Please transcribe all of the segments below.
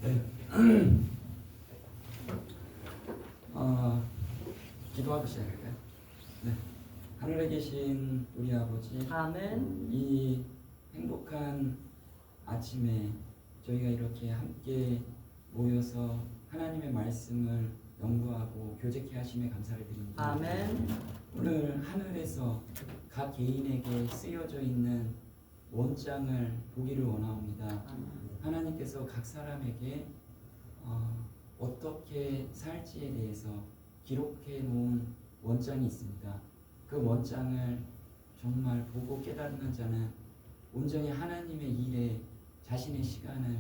네. 기도하고 시작할까요? 네. 하늘에 계신 우리 아버지, 아멘. 이 행복한 아침에 저희가 이렇게 함께 모여서 하나님의 말씀을 연구하고 교제케 하심에 감사를 드립니다. 아멘. 오늘 하늘에서 각 개인에게 쓰여져 있는 원장을 보기를 원하옵니다. 하나님께서 각 사람에게 어떻게 살지에 대해서 기록해 놓은 원장이 있습니다. 그 원장을 정말 보고 깨닫는 자는 온전히 하나님의 일에 자신의 시간을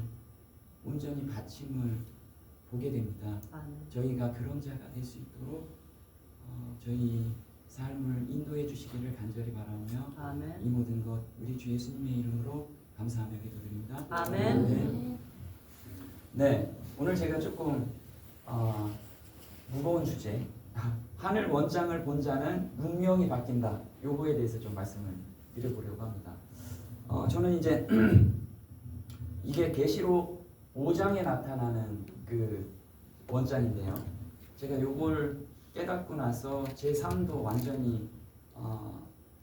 온전히 바침을 보게 됩니다. 아멘. 저희가 그런 자가 될 수 있도록 저희 삶을 인도해 주시기를 간절히 바라오며 아멘. 이 모든 것 우리 주 예수님의 이름으로 감사하며 기도드립니다. 아멘. 네, 오늘 제가 조금 무거운 주제, 하늘 원장을 본 자는 운명이 바뀐다, 요거에 대해서 좀 말씀을 드려보려고 합니다. 저는 이제 이게 계시록 5장에 나타나는 그 원장인데요, 제가 요걸 깨닫고 나서 제 삶도 완전히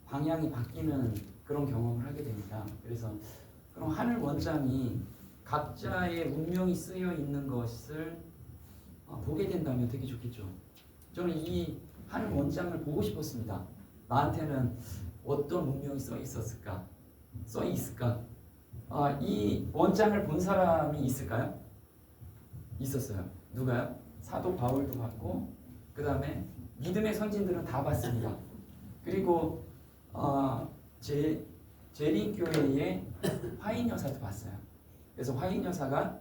방향이 바뀌는 그런 경험을 하게 됩니다. 그래서 그럼 하늘 원장이 각자의 운명이 쓰여 있는 것을 보게 된다면 되게 좋겠죠. 저는 이 하늘 원장을 보고 싶었습니다. 나한테는 어떤 운명이 써 있을까? 이 원장을 본 사람이 있을까요? 있었어요. 누가요? 사도 바울도 봤고, 그 다음에 믿음의 선진들은 다 봤습니다. 그리고 제리교회의 화인 여사도 봤어요. 그래서 화인 여사가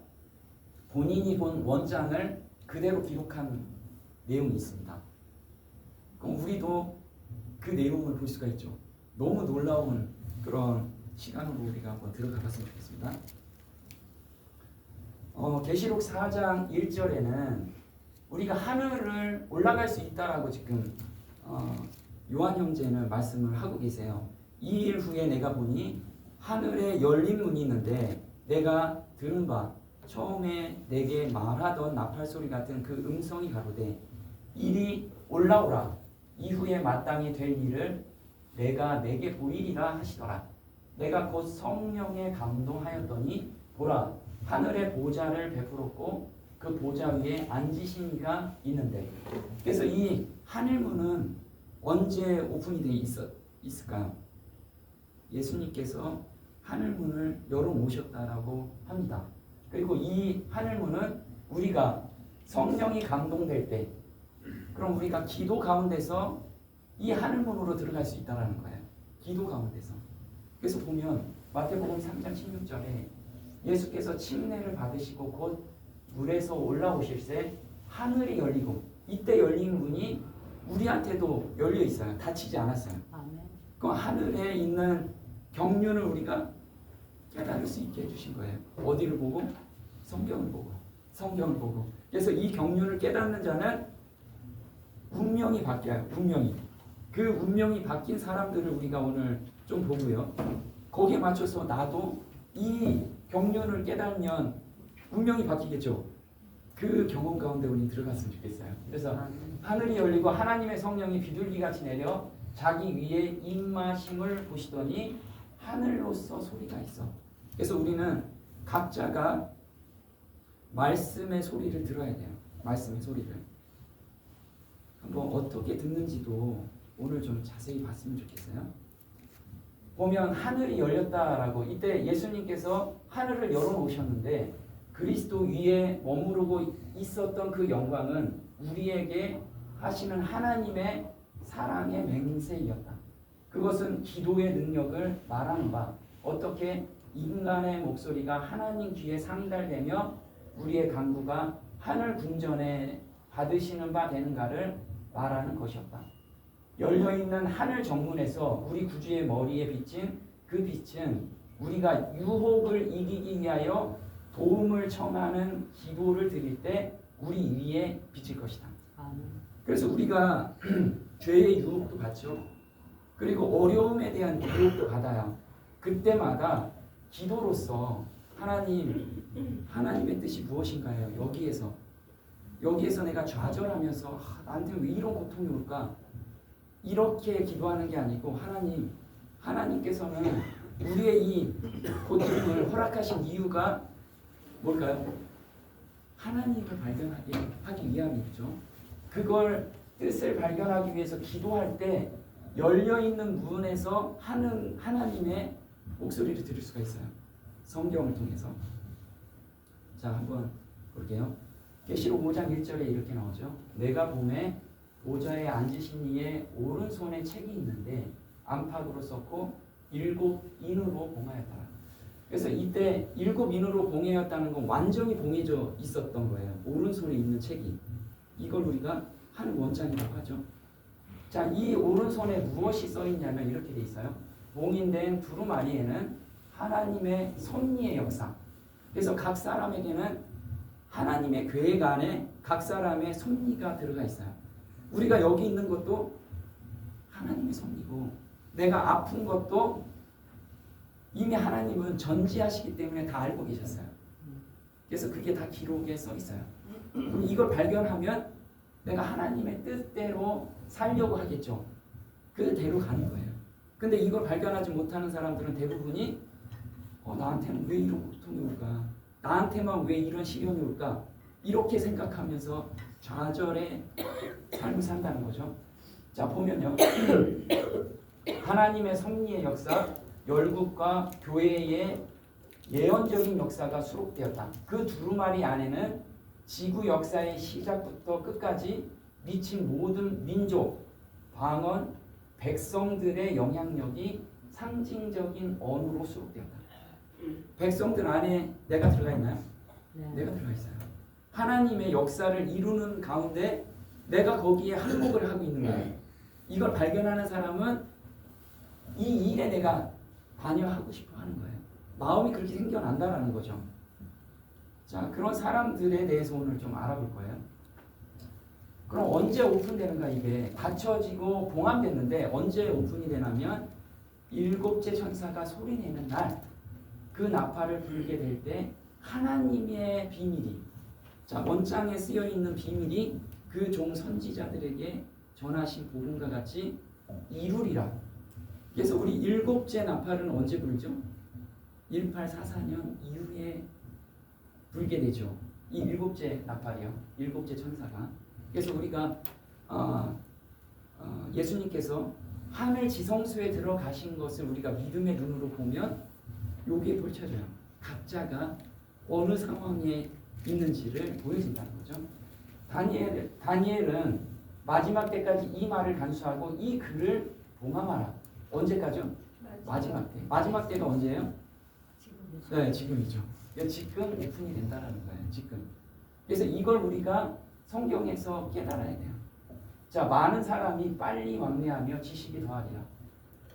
본인이 본 원장을 그대로 기록한 내용이 있습니다. 그럼 우리도 그 내용을 볼 수가 있죠. 너무 놀라운 그런 시간으로 우리가 한번 들어가 봤으면 좋겠습니다. 계시록 4장 1절에는 우리가 하늘을 올라갈 수 있다라고 지금 요한 형제는 말씀을 하고 계세요. 2일 후에 내가 보니 하늘에 열린 문이 있는데 내가 들은 바 처음에 내게 말하던 나팔 소리 같은 그 음성이 가로되 이리 올라오라, 이후에 마땅히 될 일을 내가 내게 보이리라 하시더라. 내가 곧 성령에 감동하였더니 보라, 하늘에 보좌를 베풀었고 그 보좌 위에 앉으신 이가 있는데. 그래서 이 하늘문은 언제 오픈이 되어 있을까요? 예수님께서 하늘문을 열어놓으셨다라고 합니다. 그리고 이 하늘문은 우리가 성령이 감동될 때, 그럼 우리가 기도 가운데서 이 하늘문으로 들어갈 수 있다는 거예요. 기도 가운데서. 그래서 보면 마태복음 3장 16절에 예수께서 침례를 받으시고 곧 물에서 올라오실새 하늘이 열리고, 이때 열린 문이 우리한테도 열려 있어요. 닫히지 않았어요. 아멘. 그 하늘에 있는 경륜을 우리가 깨달을 수 있게 해주신 거예요. 어디를 보고? 성경을 보고. 그래서 이 경륜을 깨닫는 자는 운명이 바뀌어요. 그 운명이 바뀐 사람들을 우리가 오늘 좀 보고요, 거기에 맞춰서 나도 이 경륜을 깨달으면 운명이 바뀌겠죠. 그 경험 가운데 우리 들어갔으면 좋겠어요. 그래서 하늘이 열리고 하나님의 성령이 비둘기같이 내려 자기 위에 임마심을 보시더니 하늘로서 소리가 있어. 그래서 우리는 각자가 말씀의 소리를 들어야 돼요. 말씀의 소리를 한번 어떻게 듣는지도 오늘 좀 자세히 봤으면 좋겠어요. 보면 하늘이 열렸다라고, 이때 예수님께서 하늘을 열어놓으셨는데 그리스도 위에 머무르고 있었던 그 영광은 우리에게 하시는 하나님의 사랑의 맹세이었다. 그것은 기도의 능력을 말하는 바, 어떻게 인간의 목소리가 하나님 귀에 상달되며 우리의 간구가 하늘 궁전에 받으시는 바 되는가를 말하는 것이었다. 열려있는 하늘 정문에서 우리 구주의 머리에 비친 그 빛은 우리가 유혹을 이기기 위하여 도움을 청하는 기도를 드릴 때 우리 위에 비칠 것이다. 그래서 우리가 죄의 유혹도 받죠. 그리고 어려움에 대한 유혹도 받아요. 그때마다 기도로서 하나님의 뜻이 무엇인가요? 여기에서 내가 좌절하면서 나한테 왜 이런 고통이 올까? 이렇게 기도하는 게 아니고 하나님께서는 우리의 이 고통을 허락하신 이유가 뭘까요? 하나님을 발견하게 하기 위함이죠. 그걸 뜻을 발견하기 위해서 기도할 때 열려있는 문에서 하나님의 목소리를 들을 수가 있어요. 성경을 통해서. 자, 한번 볼게요. 계시록 5장 1절에 이렇게 나오죠. 내가 보매 보좌에 앉으신 이의 오른손에 책이 있는데 안팎으로 썼고 7인으로 봉하였더라. 그래서 이때 7인으로 봉해였다는 건 완전히 봉해져 있었던 거예요. 오른손에 있는 책이. 이걸 우리가 한 원장이라고 하죠. 자, 이 오른손에 무엇이 써 있냐면 이렇게 돼 있어요. 봉인된 두루마리에는 하나님의 섭리의 역사. 그래서 각 사람에게는 하나님의 계획 안에 각 사람의 섭리가 들어가 있어요. 우리가 여기 있는 것도 하나님의 섭리고, 내가 아픈 것도 이미 하나님은 전지하시기 때문에 다 알고 계셨어요. 그래서 그게 다 기록에 써 있어요. 그럼 이걸 발견하면 내가 하나님의 뜻대로 살려고 하겠죠. 그대로 가는 거예요. 근데 이걸 발견하지 못하는 사람들은 대부분이 나한테는 왜 이런 고통이 올까? 나한테만 왜 이런 시련이 올까? 이렇게 생각하면서 좌절의 삶을 산다는 거죠. 자, 보면요. 하나님의 섭리의 역사, 열국과 교회의 예언적인 역사가 수록되었다. 그 두루마리 안에는 지구 역사의 시작부터 끝까지 미친 모든 민족, 방언, 백성들의 영향력이 상징적인 언어로 수록되었다. 백성들 안에 내가 들어가 있나요? 네. 내가 들어가 있어요. 하나님의 역사를 이루는 가운데 내가 거기에 한몫을 하고 있는 거예요. 이걸 발견하는 사람은 이 일에 내가 관여하고 싶어 하는 거예요. 마음이 그렇게 생겨난다라는 거죠. 자, 그런 사람들에 대해서 오늘 좀 알아볼 거예요. 그럼 언제 오픈되는가? 이게 닫혀지고 봉합됐는데 언제 오픈이 되냐면 7째 천사가 소리내는 날, 그 나팔을 불게 될 때 하나님의 비밀이, 자, 원장에 쓰여 있는 비밀이 그 종 선지자들에게 전하신 복음과 같이 이루리라. 그래서 우리 7째 나팔은 언제 불죠? 1844년 이후에 불게 되죠. 이 7째 나팔이요. 7째 천사가. 그래서 우리가 예수님께서 하늘 지성소에 들어가신 것을 우리가 믿음의 눈으로 보면 요게 펼쳐져요. 각자가 어느 상황에 있는지를 보여준다는 거죠. 다니엘은 마지막 때까지 이 말을 간수하고 이 글을 봉함하라. 언제까지요? 마지막 때. 마지막 때가 언제예요? 지금이죠. 네, 지금이죠. 지금 오픈이 된다는 거예요. 지금. 그래서 이걸 우리가 성경에서 깨달아야 돼요. 자, 많은 사람이 빨리 왕래하며 지식이 더하리라.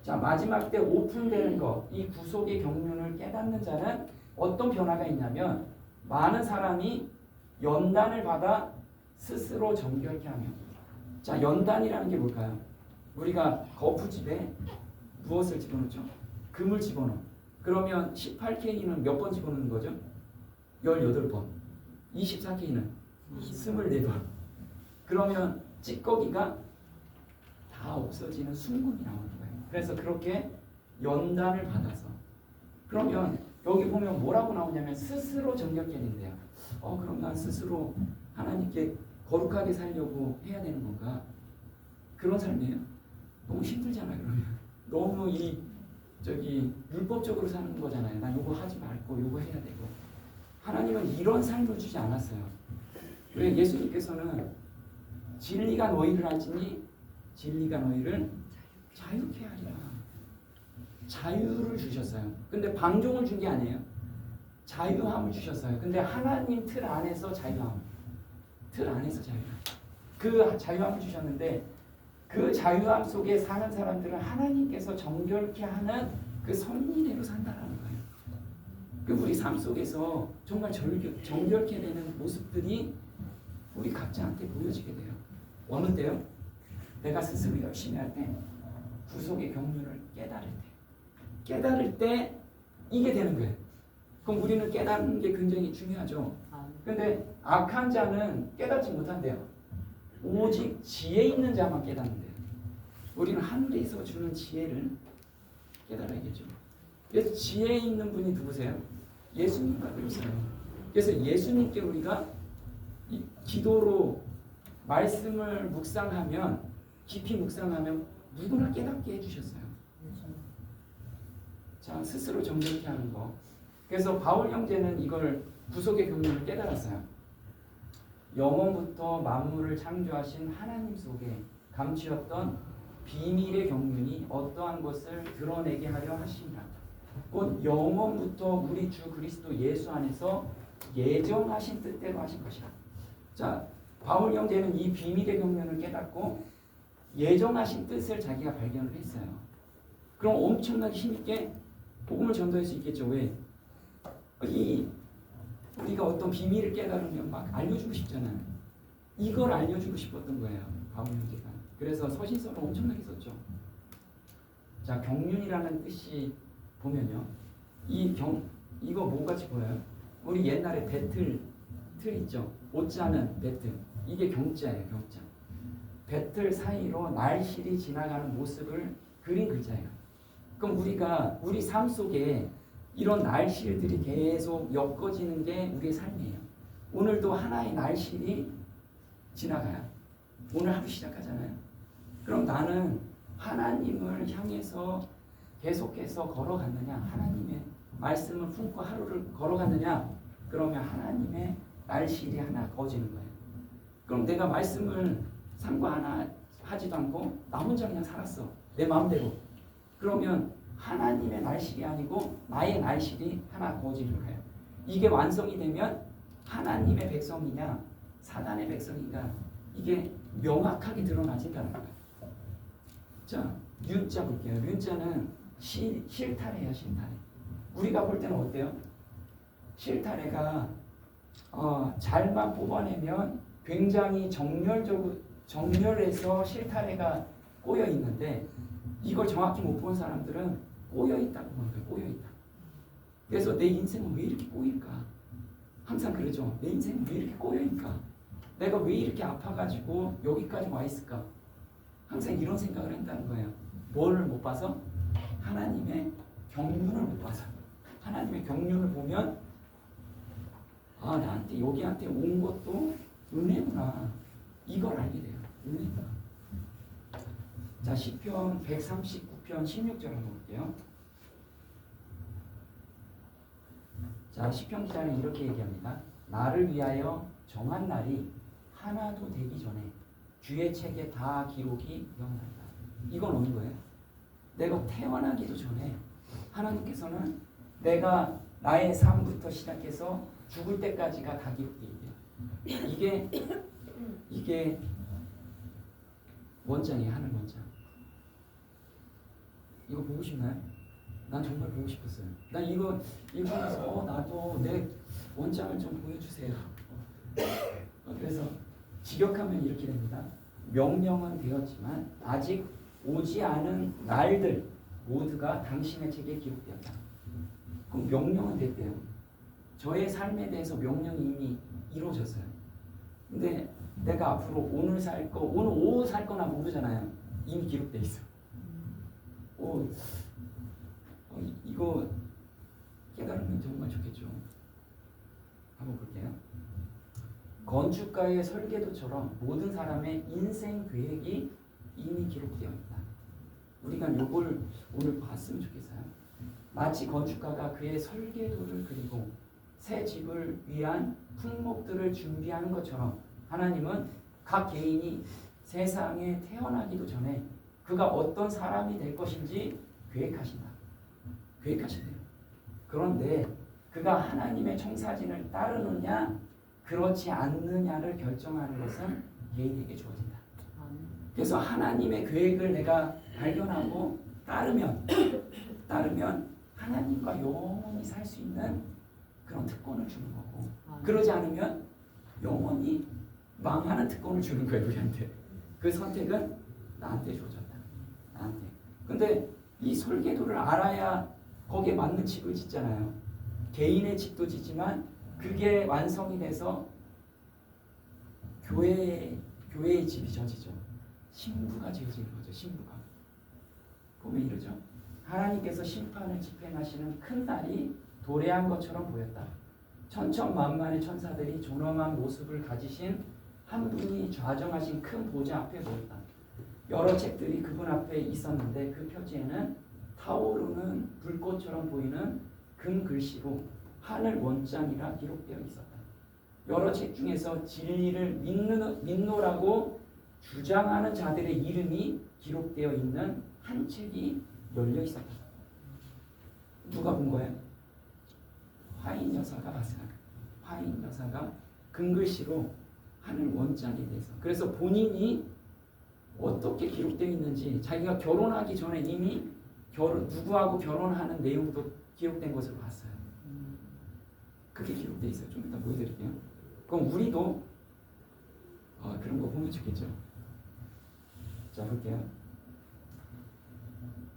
자, 마지막 때 오픈되는 것, 이 구속의 경륜을 깨닫는 자는 어떤 변화가 있냐면 많은 사람이 연단을 받아 스스로 정결케 하며. 자, 연단이라는 게 뭘까요? 우리가 거푸집에 무엇을 집어넣죠? 금을 집어넣어. 그러면 18K는 몇 번 집어넣는 거죠? 18번. 24K는 24번. 그러면 찌꺼기가 다 없어지는 순금이 나오는 거예요. 그래서 그렇게 연단을 받아서. 그러면 여기 보면 뭐라고 나오냐면 스스로 정결케 된대요. 그럼 난 스스로 하나님께 거룩하게 살려고 해야 되는 건가? 그런 삶이에요? 너무 힘들잖아요. 그러면 너무 율법적으로 사는 거잖아요. 난 요거 하지 말고 요거 해야 되고. 하나님은 이런 삶을 주지 않았어요. 왜? 예수님께서는 진리가 너희를 하지니 진리가 너희를 자유케 하리라. 자유를 주셨어요. 근데 방종을 준 게 아니에요. 자유함을 주셨어요. 근데 하나님 틀 안에서 자유함. 틀 안에서 자유함. 그 자유함을 주셨는데 그 자유함 속에 사는 사람들은 하나님께서 정결케 하는 그 섭리대로 산다라는 거예요. 그 우리 삶 속에서 정말 정결케 되는 모습들이 우리 각자한테 보여지게 돼요. 어느 때요? 내가 스스로 열심히 할 때, 구속의 경륜을 깨달을 때 이게 되는 거예요. 그럼 우리는 깨닫는 게 굉장히 중요하죠. 아멘. 근데 악한 자는 깨닫지 못한대요. 오직 지혜 있는 자만 깨닫는데요. 우리는 하늘에서 주는 지혜를 깨달아야겠죠. 그래서 지혜 있는 분이 누구세요? 예수님 받으셨어요. 그래서 예수님께 우리가 이 기도로 말씀을 묵상하면, 깊이 묵상하면 누구나 깨닫게 해주셨어요. 자, 스스로 정결케 하는 거. 그래서 바울 형제는 이걸 구속의 경륜을 깨달았어요. 영원부터 만물을 창조하신 하나님 속에 감추었던 비밀의 경륜이 어떠한 것을 드러내게 하려 하심이라. 곧 영원부터 우리 주 그리스도 예수 안에서 예정하신 뜻대로 하신 것이라. 자, 바울 형제는 이 비밀의 경륜을 깨닫고 예정하신 뜻을 자기가 발견을 했어요. 그럼 엄청나게 힘있게 복음을 전도할 수 있겠죠. 왜? 우리가 어떤 비밀을 깨달으면 막 알려주고 싶잖아요. 이걸 알려주고 싶었던 거예요. 바울 형제가. 그래서 서신서를 엄청나게 썼죠. 자, 경륜이라는 뜻이 보면요. 이거 뭐같이 보여요? 우리 옛날에 배틀 틀 있죠. 옷자는 배틀. 이게 경자예요. 경자. 배틀 사이로 날실이 지나가는 모습을 그린 글자예요. 그럼 우리가 우리 삶 속에 이런 날실들이 계속 엮어지는 게 우리의 삶이에요. 오늘도 하나의 날실이 지나가요. 오늘 하루 시작하잖아요. 그럼 나는 하나님을 향해서 계속해서 걸어갔느냐, 하나님의 말씀을 품고 하루를 걸어갔느냐, 그러면 하나님의 날실이 하나 거지는 거예요. 그럼 내가 말씀을 상관 하나 하지도 않고 나 혼자 그냥 살았어. 내 마음대로. 그러면 하나님의 날실이 아니고 나의 날실이 하나 거지는 거예요. 이게 완성이 되면 하나님의 백성이냐 사단의 백성인가 이게 명확하게 드러나진다는 거예요. 자, 윤자 볼게요. 윤자는 실타래예요. 실타래. 우리가 볼 때는 어때요? 실타래가 잘만 뽑아내면 굉장히 정렬해서 실타래가 꼬여 있는데 이걸 정확히 못 본 사람들은 꼬여 있다고 보는 거예요. 꼬여 있다. 그래서 내 인생은 왜 이렇게 꼬일까? 항상 그러죠. 내 인생은 왜 이렇게 꼬여있까? 내가 왜 이렇게 아파가지고 여기까지 와 있을까? 항상 이런 생각을 한다는 거예요. 뭐를 못 봐서? 하나님의 경륜을 못 봐서. 하나님의 경륜을 보면 나한테 여기한테 온 것도 은혜구나. 이걸 알게 돼요. 은혜구나. 자, 시편 139편 16절 한번 볼게요. 자, 시편 기자는 이렇게 얘기합니다. 나를 위하여 정한 날이 하나도 되기 전에 주의 책에 다 기록이 영원하다. 이건 어느 거예요? 내가 태어나기도 전에 하나님께서는 내가 나의 삶부터 시작해서 죽을 때까지가 다 기록되어 있대요. 이게 원장이에요. 하늘 원장. 이거 보고 싶나요? 난 정말 보고 싶었어요. 난 이거 읽으면서 나도 내 원장을 좀 보여주세요. 그래서 직역하면 이렇게 됩니다. 명령은 되었지만 아직 오지 않은 날들 모두가 당신의 책에 기록되었다. 그럼 명령은 됐대요. 저의 삶에 대해서 명령이 이미 이루어졌어요. 근데 내가 앞으로 오늘 살 거, 오늘 오후 살 거나 모르잖아요. 이미 기록돼 있어. 이거 깨달으면 정말 좋겠죠. 한번 볼게요. 건축가의 설계도처럼 모든 사람의 인생 계획이 이미 기록되어 있다. 우리가 이걸 오늘 봤으면 좋겠어요. 마치 건축가가 그의 설계도를 그리고 새 집을 위한 품목들을 준비하는 것처럼 하나님은 각 개인이 세상에 태어나기도 전에 그가 어떤 사람이 될 것인지 계획하신다. 계획하신대요. 그런데 그가 하나님의 청사진을 따르느냐 그렇지 않느냐를 결정하는 것은 개인에게 주어진다. 그래서 하나님의 계획을 내가 발견하고 따르면 하나님과 영원히 살 수 있는 그런 특권을 주는 거고, 그러지 않으면 영원히 망하는 특권을 주는 거예요. 우리한테. 그 선택은 나한테 주어졌다. 나한테. 근데 이 설계도를 알아야 거기에 맞는 집을 짓잖아요. 개인의 집도 지지만 그게 완성이 돼서 교회의 집이 져지죠. 신부가 지어지는 거죠. 신부가. 보면 이러죠. 하나님께서 심판을 집행하시는 큰 날이 도래한 것처럼 보였다. 천천만만의 천사들이 존엄한 모습을 가지신 한 분이 좌정하신 큰 보좌 앞에 모였다. 여러 책들이 그분 앞에 있었는데 그 표지에는 타오르는 불꽃처럼 보이는 금 글씨로 하늘 원장이라 기록되어 있었다. 여러 책 중에서 진리를 믿노라고 주장하는 자들의 이름이 기록되어 있는 한 책이 열려 있었다. 누가 본 거예요? 화인 여사가 봤어요. 화인 여사가 금글씨로 하늘 원장에 대해서. 그래서 본인이 어떻게 기록되어 있는지 자기가 결혼하기 전에 이미 누구하고 결혼하는 내용도 기록된 것으로 봤어요. 그게 기록되어 있어요. 좀 이따 보여드릴게요. 그럼 우리도 그런 거 보면 좋겠죠. 자, 볼게요.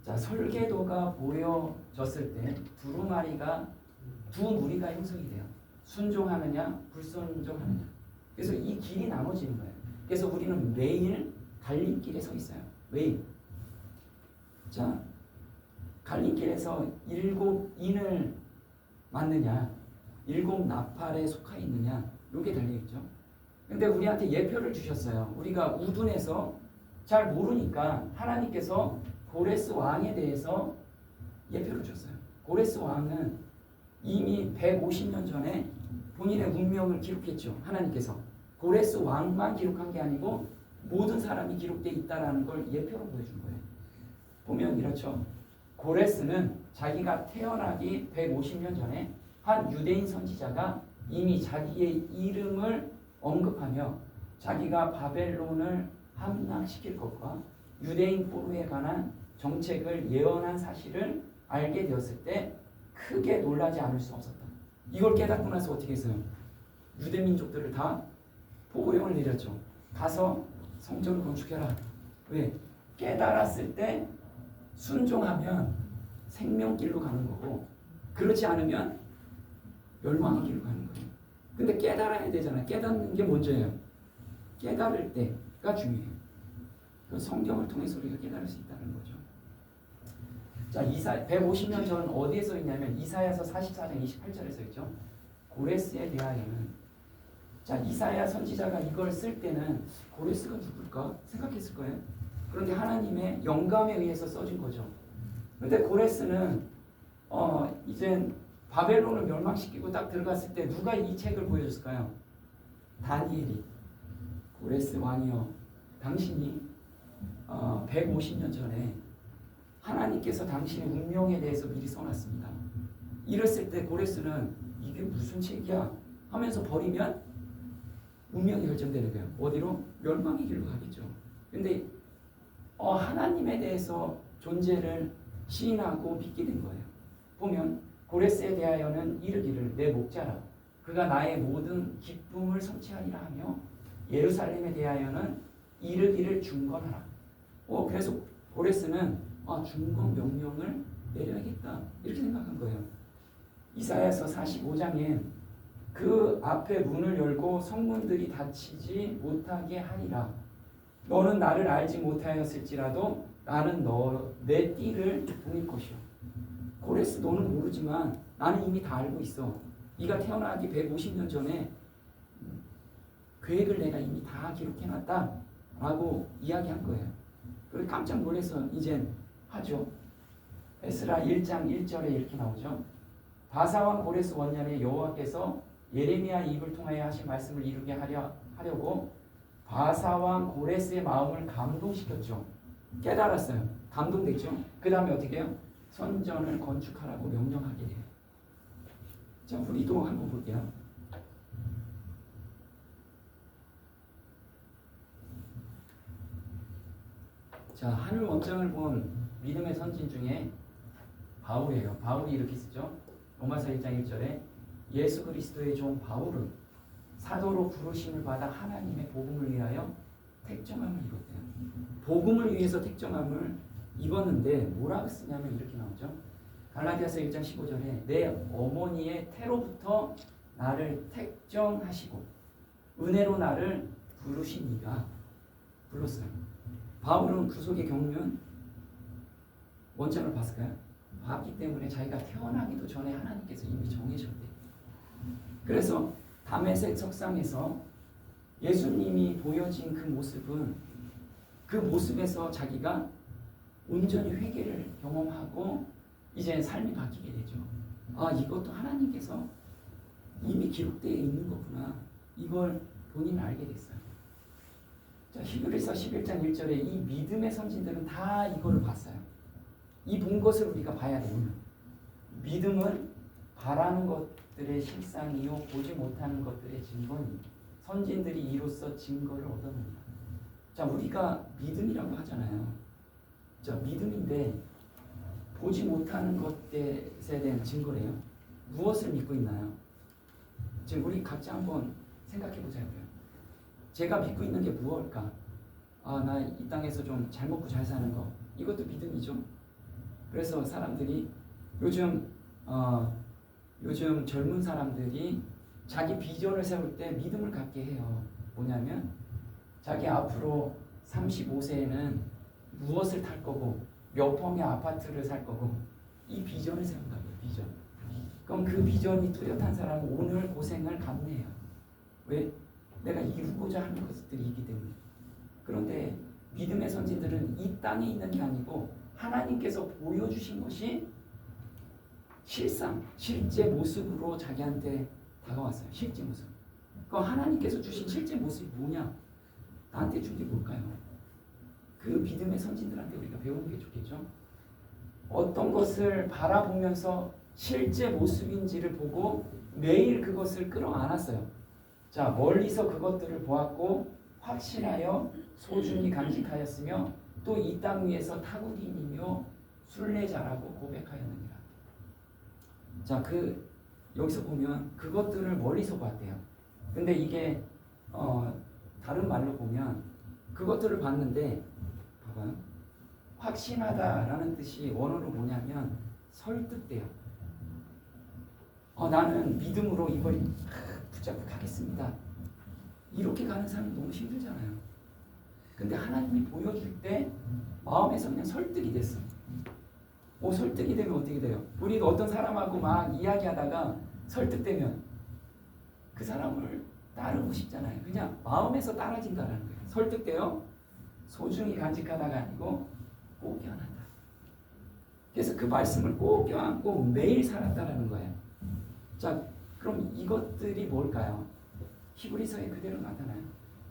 자, 설계도가 보여졌을 때 두 무리가 형성이 돼요. 순종하느냐, 불순종하느냐. 그래서 이 길이 나눠지는 거예요. 그래서 우리는 매일 갈림길에 서 있어요. 매일. 자, 갈림길에서 7인을 맞느냐, 7나팔에 속하 있느냐, 이게 달려있죠. 근데 우리한테 예표를 주셨어요. 우리가 우둔해서 잘 모르니까 하나님께서 고레스 왕에 대해서 예표를 줬어요. 고레스 왕은 이미 150년 전에 본인의 운명을 기록했죠. 하나님께서. 고레스 왕만 기록한 게 아니고 모든 사람이 기록되어 있다는 걸 예표로 보여준 거예요. 보면 이렇죠. 고레스는 자기가 태어나기 150년 전에 한 유대인 선지자가 이미 자기의 이름을 언급하며 자기가 바벨론을 함락시킬 것과 유대인 포로에 관한 정책을 예언한 사실을 알게 되었을 때 크게 놀라지 않을 수 없었다. 이걸 깨닫고 나서 어떻게 했어요? 유대 민족들을 다 포고령을 내렸죠. 가서 성전을 건축해라. 왜? 깨달았을 때 순종하면 생명길로 가는 거고 그렇지 않으면 멸망의 길로 가는 거예요. 근데 깨달아야 되잖아요. 깨닫는 게 먼저예요. 깨달을 때가 중요해요. 그 성경을 통해서 우리가 깨달을 수 있다는 거죠. 자, 150년 전 어디에 써 있냐면 이사야서 44장 28절에 써 있죠. 고레스에 대하여는. 자, 이사야 선지자가 이걸 쓸 때는 고레스가 누굴까 생각했을 거예요. 그런데 하나님의 영감에 의해서 써진 거죠. 근데 고레스는 이제 바벨론을 멸망시키고 딱 들어갔을 때 누가 이 책을 보여줬을까요? 다니엘이. 고레스 왕이여, 당신이 150년 전에 하나님께서 당신의 운명에 대해서 미리 써놨습니다. 이랬을 때 고레스는 이게 무슨 책이야 하면서 버리면 운명이 결정되는 거예요. 어디로? 멸망의 길로 가겠죠. 근데 하나님에 대해서 존재를 시인하고 믿게 된 거예요. 보면 고레스에 대하여는 이르기를 내 목자라 그가 나의 모든 기쁨을 성취하리라 하며 예루살렘에 대하여는 이르기를 중건하라. 그래서 고레스는 중건 명령을 내려야겠다 이렇게 생각한 거예요. 이사야서 45장에 그 앞에 문을 열고 성문들이 닫히지 못하게 하리라. 너는 나를 알지 못하였을지라도 나는 내 띠를 보일 것이요. 고레스 너는 모르지만 나는 이미 다 알고 있어. 네가 태어나기 150년 전에 계획을 내가 이미 다 기록해놨다 라고 이야기한 거예요. 그래서 깜짝 놀라서 이제 하죠. 에스라 1장 1절에 이렇게 나오죠. 바사왕 고레스 원년에 여호와께서 예레미야 입을 통하여 하신 말씀을 이루게 하려고 바사왕 고레스의 마음을 감동시켰죠. 깨달았어요. 감동됐죠. 그 다음에 어떻게 해요? 선전을 건축하라고 명령하게 돼요. 자, 우리도 한번 볼게요. 자, 하늘 원장을 본 믿음의 선진 중에 바울이에요. 바울이 이렇게 쓰죠. 로마서 1장 1절에 예수 그리스도의 종 바울은 사도로 부르심을 받아 하나님의 복음을 위하여 택정함을 입었대요. 복음을 위해서 택정함을 입었는데 뭐라고 쓰냐면 이렇게 나오죠. 갈라디아서 1장 15절에 내 어머니의 태로부터 나를 택정하시고 은혜로 나를 부르시니가 불렀어요. 바울은 구속의 경륜 원장을 봤을까요? 봤기 때문에 자기가 태어나기도 전에 하나님께서 이미 정해셨대요. 그래서 다메섹 석상에서 예수님이 보여진 그 모습은 그 모습에서 자기가 온전히 회개를 경험하고 이제 삶이 바뀌게 되죠. 아, 이것도 하나님께서 이미 기록되어 있는 거구나. 이걸 본인은 알게 됐어요. 자, 히브리서 11장 1절에 이 믿음의 선진들은 다 이거를 봤어요. 이 본 것을 우리가 봐야 돼요. 믿음은 바라는 것들의 실상이요 보지 못하는 것들의 증거니 선진들이 이로써 증거를 얻었느니라. 자, 우리가 믿음이라고 하잖아요. 자, 믿음인데 보지 못하는 것에 대한 증거래요. 무엇을 믿고 있나요? 지금 우리 각자 한번 생각해 보자고요. 제가 믿고 있는 게 무엇일까? 아, 나 이 땅에서 좀 잘 먹고 잘 사는 거. 이것도 믿음이죠. 그래서 사람들이 요즘 젊은 사람들이 자기 비전을 세울 때 믿음을 갖게 해요. 뭐냐면 자기 앞으로 35세에는 무엇을 탈 거고 몇 평의 아파트를 살 거고 이 비전을 세운다고요. 비전. 그럼 그 비전이 뚜렷한 사람은 오늘 고생을 감내해요. 왜? 내가 이루고자 하는 것들이 있기 때문에. 그런데 믿음의 선진들은 이 땅에 있는 게 아니고 하나님께서 보여주신 것이 실제 모습으로 자기한테 다가왔어요. 실제 모습. 그럼 하나님께서 주신 실제 모습이 뭐냐? 나한테 준 게 뭘까요? 그 믿음의 선진들한테 우리가 배우는 게 좋겠죠. 어떤 것을 바라보면서 실제 모습인지를 보고 매일 그것을 끌어안았어요. 자, 멀리서 그것들을 보았고 확신하여 소중히 간직하였으며 또 이 땅 위에서 타국인이며 순례자라고 고백하였느니라. 자, 여기서 보면 그것들을 멀리서 봤대요. 근데 이게 다른 말로 보면 그것들을 봤는데 봐봐요. 확신하다라는 뜻이 원어로 뭐냐면 설득돼요. 나는 믿음으로 이걸 붙잡고 가겠습니다. 이렇게 가는 사람이 너무 힘들잖아요. 근데 하나님이 보여줄 때 마음에서 그냥 설득이 됐어. 설득이 되면 어떻게 돼요? 우리도 어떤 사람하고 막 이야기하다가 설득되면 그 사람을 따르고 싶잖아요. 그냥 마음에서 따라진다는 거예요. 설득되어 소중히 간직하다가 아니고 꼭 껴안는다. 그래서 그 말씀을 꼭 껴안고 매일 살았다라는 거예요. 자, 그럼 이것들이 뭘까요? 히브리서에 그대로 나타나요.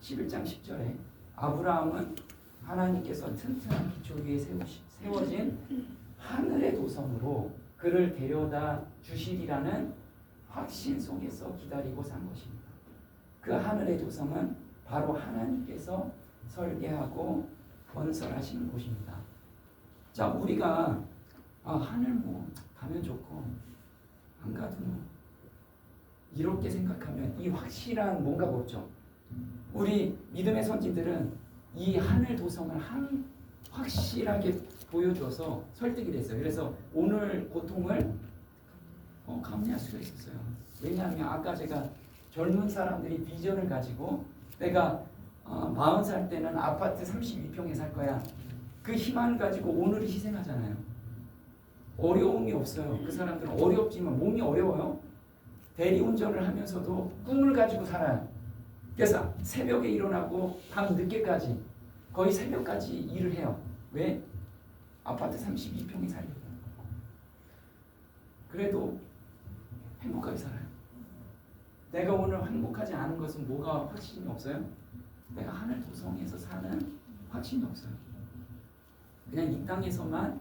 11장 10절에 아브라함은 하나님께서 튼튼한 기초 위에 세워진 하늘의 도성으로 그를 데려다 주시리라는 확신 속에서 기다리고 산 것입니다. 그 하늘의 도성은 바로 하나님께서 설계하고 건설하시는 곳입니다. 자, 우리가 하늘 가면 좋고 안 가도 이렇게 생각하면 이 확실한 뭔가가 없죠. 우리 믿음의 선지들은 이 하늘 도성을 확실하게 보여줘서 설득이 됐어요. 그래서 오늘 고통을 감내할 수가 있었어요. 왜냐하면 아까 제가 젊은 사람들이 비전을 가지고 내가 40살 때는 아파트 32평에 살 거야. 그 희망을 가지고 오늘을 희생하잖아요. 어려움이 없어요. 그 사람들은 어렵지만 몸이 어려워요. 대리운전을 하면서도 꿈을 가지고 살아요. 그래서 새벽에 일어나고 밤 늦게까지 거의 새벽까지 일을 해요. 왜? 아파트 32평에 살려고. 그래도 행복하게 살아요. 내가 오늘 행복하지 않은 것은 뭐가 확신이 없어요? 내가 하늘 도성에서 사는 확신이 없어요. 그냥 이 땅에서만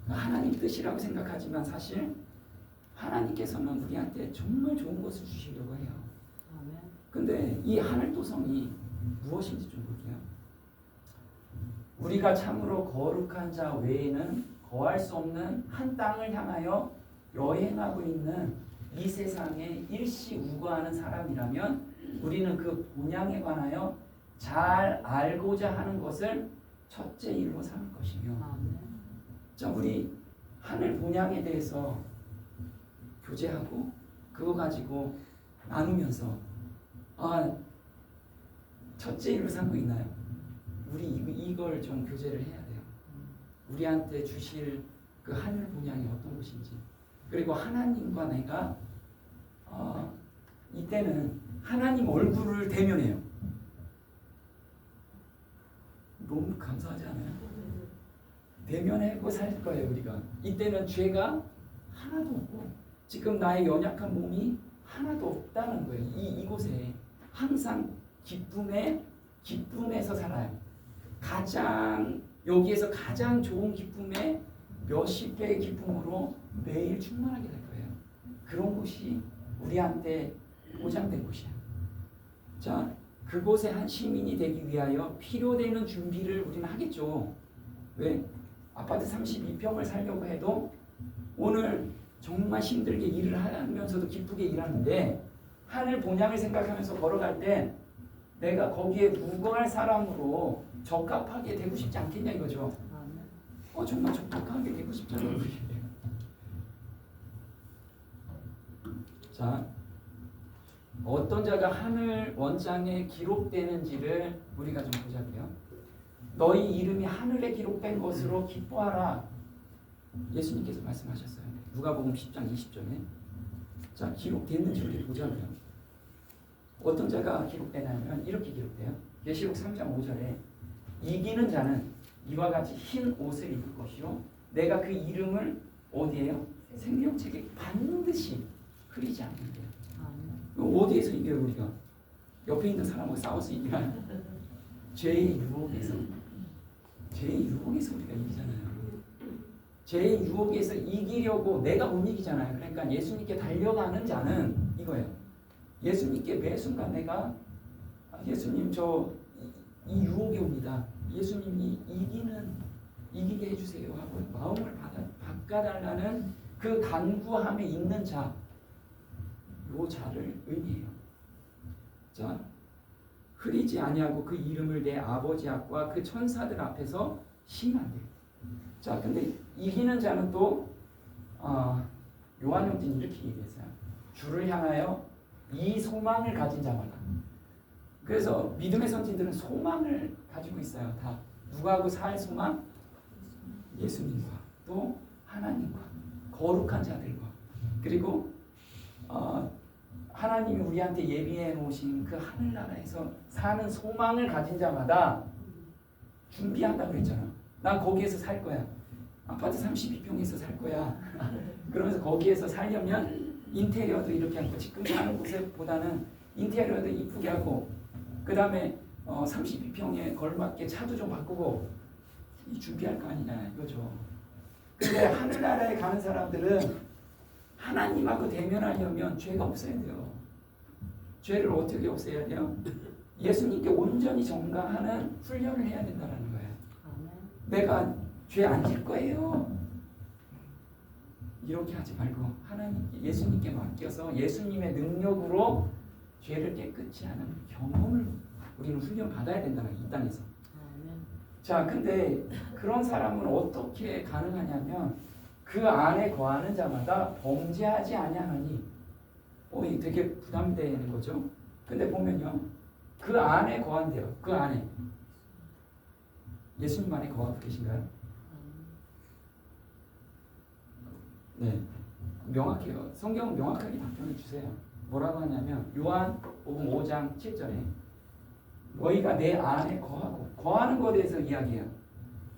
하나님 뜻이라고 생각하지만 사실 하나님께서는 우리한테 정말 좋은 것을 주시려고 해요. 근데 이 하늘 도성이 무엇인지 좀 볼게요. 우리가 참으로 거룩한 자 외에는 거할 수 없는 한 땅을 향하여 여행하고 있는 이 세상에 일시우거하는 사람이라면 우리는 그 본향에 관하여 잘 알고자 하는 것을 첫째 일로 삼을 것이며. 자, 우리 하늘 본향에 대해서 교제하고 그거 가지고 나누면서 첫째 일을 삼고 있나요? 우리 이걸 좀 교제를 해야 돼요. 우리한테 주실 그 하늘 본향이 어떤 것인지, 그리고 하나님과 내가 이때는 하나님 얼굴을 대면해요. 너무 감사하지 않아요? 대면하고 살 거예요. 우리가 이때는 죄가 하나도 없고 지금 나의 연약한 몸이 하나도 없다는 거예요. 이곳에 항상 기쁨에서 살아요. 여기에서 가장 좋은 기쁨에 몇십 배의 기쁨으로 매일 충만하게 될 거예요. 그런 곳이 우리한테 보장된 곳이야. 자, 그곳에 한 시민이 되기 위하여 필요되는 준비를 우리는 하겠죠. 왜? 아파트 32평을 살려고 해도 오늘 정말 힘들게 일을 하면서도 기쁘게 일하는데 하늘 본향을 생각하면서 걸어갈 때 내가 거기에 묵어할 사람으로 적합하게 되고 싶지 않겠냐 이거죠. 정말 적합하게 되고 싶잖아요. 자, 어떤 자가 하늘 원장에 기록되는지를 우리가 좀 보자고요. 너희 이름이 하늘에 기록된 것으로 기뻐하라. 예수님께서 말씀하셨어요. 누가복음 10장 20절에. 자, 기록됐는지 우리 보자고요. 어떤 자가 기록되냐면 이렇게 기록돼요. 계시록 3장 5절에 이기는 자는 이와 같이 흰 옷을 입을 것이요 내가 그 이름을 어디에요? 생명책에 반드시 흐리지 않는데요. 어디에서 이겨요 우리가? 옆에 있는 사람하고 싸워서 이기나요? 죄의 유혹에서 우리가 이기잖아요. 죄의 유혹에서 이기려고 내가 못 이기잖아요. 그러니까 예수님께 달려가는 자는 이거예요. 예수님께 매 순간 내가 예수님 이 유혹이 옵니다. 예수님이 이기게 해주세요 하고 마음을 바꿔달라는 그 간구함에 있는 자, 요 자를 의미해요. 자, 흐리지 아니하고 그 이름을 내 아버지 앞과 그 천사들 앞에서 시인한대요. 자, 근데 이기는 자는 또 요한복음 이렇게 얘기했어요. 주를 향하여 이 소망을 가진 자마다. 그래서 믿음의 선진들은 소망을 가지고 있어요. 다 누구하고 살 소망? 예수님과 또 하나님과 거룩한 자들과 그리고 하나님이 우리한테 예비해 놓으신 그 하늘나라에서 사는 소망을 가진 자마다 준비한다고 그랬잖아. 난 거기에서 살 거야. 아파트 32평에서 살 거야. 그러면서 거기에서 살려면 인테리어도 이렇게 하고 지금 사는 곳보다는 인테리어도 이쁘게 하고 그 다음에 32평에 걸맞게 차도 좀 바꾸고 준비할 거 아니냐 이거죠. 근데 하늘나라에 가는 사람들은 하나님하고 대면하려면 죄가 없어야 돼요. 죄를 어떻게 없애야 돼요? 예수님께 온전히 전가하는 훈련을 해야 된다는 거예요. 내가 죄 안 질 거예요. 이렇게 하지 말고 하나님께 예수님께 맡겨서 예수님의 능력으로 죄를 깨끗이 하는 경험을 우리는 훈련 받아야 된다는 거예요. 이 땅에서. 자, 근데 그런 사람은 어떻게 가능하냐면 그 안에 거하는 자마다 범죄하지 아니하니 이게 되게 부담되는 거죠. 근데 보면요. 그 안에 거한대요. 그 안에. 예수님 안에 거하고 계신가요? 네. 명확해요. 성경은 명확하게 답변을 주세요. 뭐라고 하냐면 요한복음 5장 7절에 너희가 내 안에 거하고 거하는 것에 대해서 이야기해요.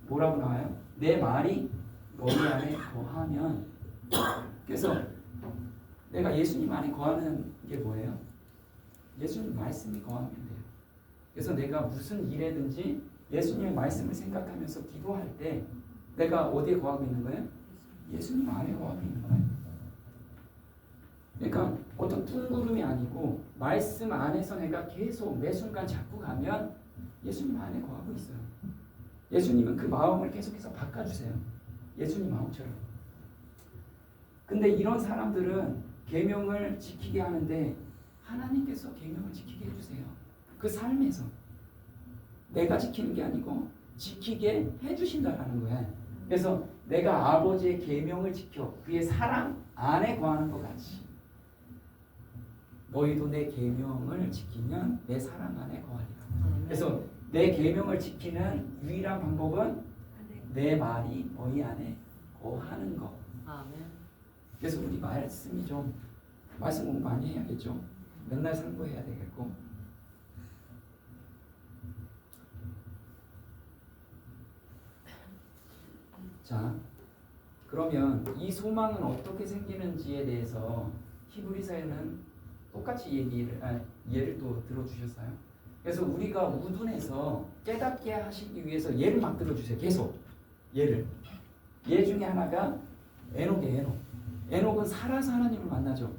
뭐라고 나와요? 내 말이 너희 안에 거하면 그래서 내가 예수님 안에 거하는 게 뭐예요? 예수님 말씀이 거하면 돼요. 그래서 내가 무슨 일에든지 예수님의 말씀을 생각하면서 기도할 때 내가 어디에 거하고 있는 거예요? 예수님 안에 거하고 있는 거예요. 그러니까 어떤 뚱구름이 아니고 말씀 안에서 내가 계속 매 순간 잡고 가면 예수님 안에 거하고 있어요. 예수님은 그 마음을 계속해서 바꿔주세요. 예수님 마음처럼. 근데 이런 사람들은 계명을 지키게 하는데 하나님께서 계명을 지키게 해주세요. 그 삶에서 내가 지키는 게 아니고 지키게 해주신다라는 거예요. 그래서 내가 아버지의 계명을 지켜 그의 사랑 안에 거하는 것 같이 너희도 내 계명을 지키면 내 사랑 안에 거하리라. 아멘. 그래서 내 계명을 지키는 유일한 방법은 내 말이 너희 안에 거하는 것. 아멘. 그래서 우리 말씀이 좀 말씀 공부 많이 해야겠죠. 맨날 상고해야 되겠고. 자, 그러면 이 소망은 어떻게 생기는지에 대해서 히브리서에는 똑같이 예를 또 들어주셨어요. 그래서 우리가 우둔해서 깨닫게 하시기 위해서 예를 막 들어주세요. 계속 예를. 예 중에 하나가 에녹이에요. 에녹. 에녹은 살아서 하나님을 만나죠.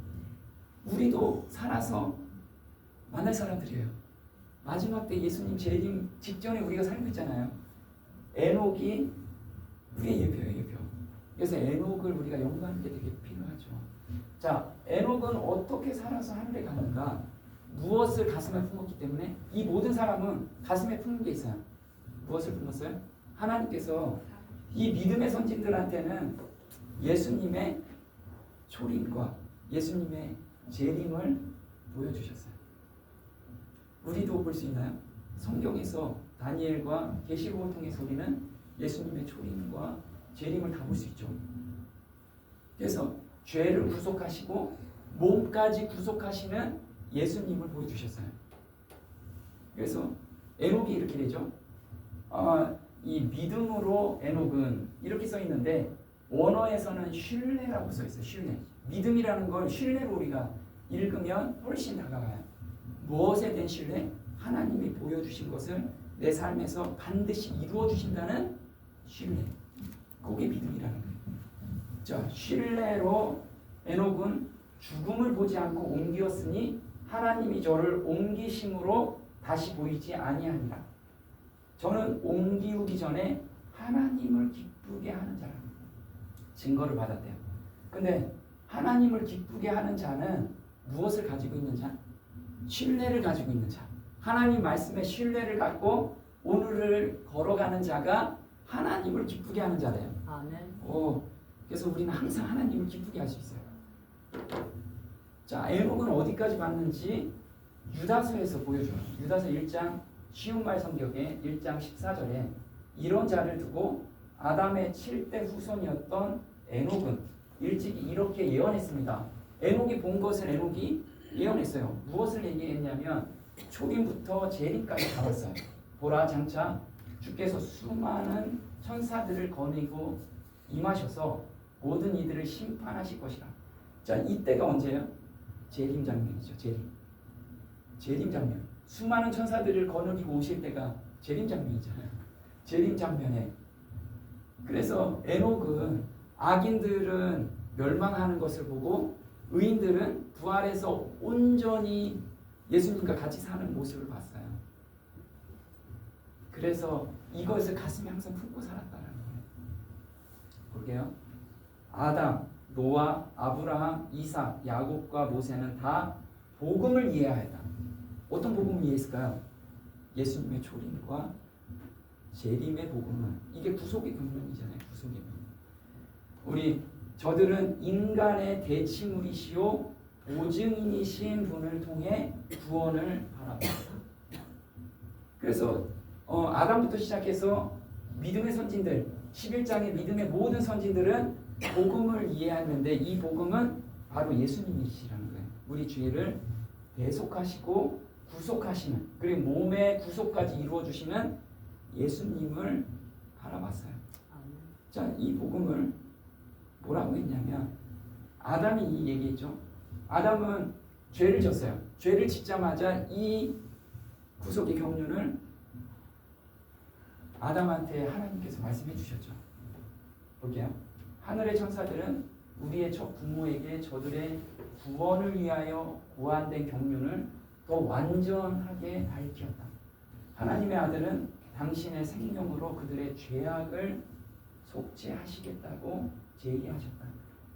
우리도 살아서 만날 사람들이에요. 마지막 때 예수님 재림 직전에 우리가 살고 있잖아요. 에녹이 우리의 예표예요. 예표. 그래서 에녹을 우리가 연구하는 게 되게 필요하죠. 자, 에녹은 어떻게 살아서 하늘에 갔는가? 무엇을 가슴에 품었기 때문에 이 모든 사람은 가슴에 품은 게 있어요. 무엇을 품었어요? 하나님께서 이 믿음의 선진들한테는 예수님의 초림과 예수님의 재림을 보여주셨어요. 우리도 볼 수 있나요? 성경에서 다니엘과 계시록을 통해서 우리는 예수님의 초림과 재림을 다 볼 수 있죠. 그래서 죄를 구속하시고 몸까지 구속하시는 예수님을 보여주셨어요. 그래서 에녹이 이렇게 되죠. 이 믿음으로 에녹은 이렇게 써 있는데 원어에서는 신뢰라고 써 있어요. 신뢰. 믿음이라는 걸 신뢰로 우리가 읽으면 훨씬 다가가요. 무엇에 대한 신뢰? 하나님이 보여주신 것을 내 삶에서 반드시 이루어 주신다는 신뢰. 그게 믿음이라는 거예요. 자, 신뢰로 에녹은 죽음을 보지 않고 옮기었으니 하나님이 저를 옮기심으로 다시 보이지 아니하니라. 저는 옮기우기 전에 하나님을 기쁘게 하는 자랍니다. 증거를 받았대요. 근데 하나님을 기쁘게 하는 자는 무엇을 가지고 있는 자? 신뢰를 가지고 있는 자. 하나님 말씀에 신뢰를 갖고 오늘을 걸어가는 자가 하나님을 기쁘게 하는 자래요. 아멘. 그래서 우리는 항상 하나님을 기쁘게 할 수 있어요. 자, 에녹은 어디까지 봤는지 유다서에서 보여줘요. 유다서 1장 쉬운 말 성경에 1장 14절에 이런 자를 두고 아담의 7대 후손이었던 에녹은 일찍이 이렇게 예언했습니다. 에녹이 본 것을 에녹이 예언했어요. 무엇을 얘기했냐면 초림부터 재림까지 다 봤어요. 보라 장차 주께서 수많은 천사들을 거느리고 임하셔서 모든 이들을 심판하실 것이라. 자, 이때가 언제예요? 재림 장면이죠. 재림 장면. 수많은 천사들을 거느리고 오실 때가 재림 장면이잖아요. 재림 장면에. 그래서 에녹은 악인들은 멸망하는 것을 보고 의인들은 부활해서 온전히 예수님과 같이 사는 모습을 봤어요. 그래서 이것을 가슴에 항상 품고 살았다는 거예요. 볼게요. 아담, 노아, 아브라함, 이삭, 야곱과 모세는 다 복음을 이해하였다. 어떤 복음을 이해했을까요? 예수님의 초림과 재림의 복음은 이게 구속의 경륜이잖아요. 구속의 경륜. 저들은 인간의 대치물이시오 보증인이신 분을 통해 구원을 바랍니다. 그래서 아담부터 시작해서 믿음의 선진들 11장의 믿음의 모든 선진들은 복음을 이해했는데 이 복음은 바로 예수님이시라는 거예요. 우리 죄를 대속하시고 구속하시는 그리고 몸의 구속까지 이루어주시는 예수님을 바라봤어요. 자, 이 복음을 뭐라고 했냐면 아담이 이 얘기했죠. 아담은 죄를 졌어요. 죄를 짓자마자 이 구속의 경륜을 아담한테 하나님께서 말씀해 주셨죠. 볼게요. 하늘의 천사들은 우리의 첫 부모에게 저들의 구원을 위하여 고안된 경륜을 더 완전하게 밝혔다. 하나님의 아들은 당신의 생명으로 그들의 죄악을 속죄하시겠다고 제의하셨다.